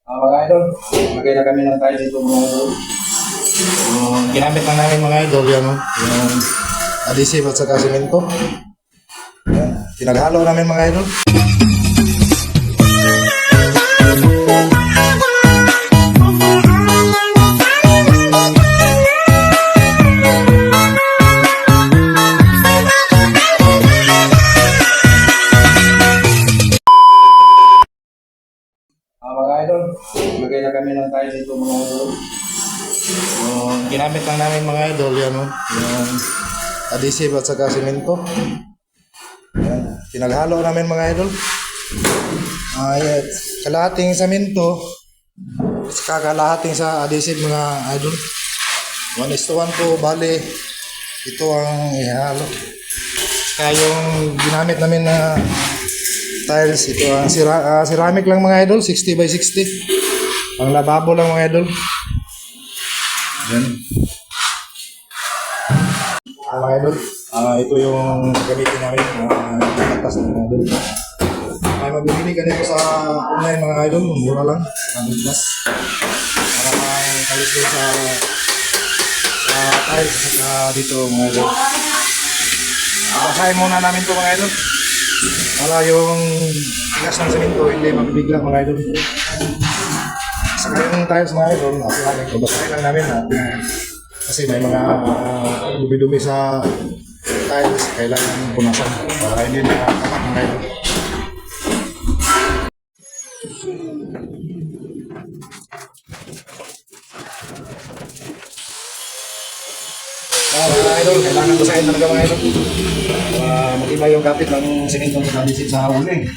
Mga idol, magay na kami ng tayo dito mga idol. Ginamit lang namin mga idol yung adhesive at saka semento. Yan. Pinaghalo namin mga idol. Mga idol, magay na kami ng tayo dito mga idol. Ginamit lang namin mga idol yung adhesive at saka semento. Yan. Pinaghalo namin mga idol. Yan. Kalahating semento saka kalahating sa adhesive mga idol. 1:1 po, bali ito ang ihalo. Kaya yung ginamit namin na tiles, ito ang ceramic lang mga idol, 60 by 60. Ang lababo lang mga idol. Yan. Mga idol, ito yung gamitin namin atas ng mga idol. May mabibili ka dito sa online mga idol, mura lang, 100 plus. Para may kalis doon sa tiles sa dito mga idol. Basahin muna namin ito mga idol. Para yung tigas ng semento hindi mabibigla mga idol. Saka yung tiles mga idol, basahin lang namin kasi may mga dumi-dumi sa tiles, kailangan punasan para hindi nakakapak mga idol. Mga idol, kailangan basahin talaga mga idol. Mag-iba yung kapit ng semento sa adhesive sa huli.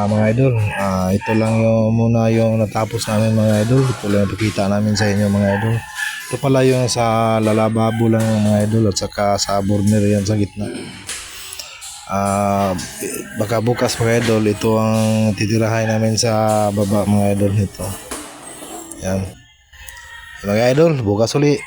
Mga idol, ito lang yung muna yung natapos namin mga idol. Ito lang yung pakita namin sa inyo mga idol. Ito pala yung sa lalababo lang mga idol at saka sa burner yan sa gitna. Baka bukas mga idol, ito ang titirahin namin sa baba mga idol nito. Yan. Mga idol, bukas uli.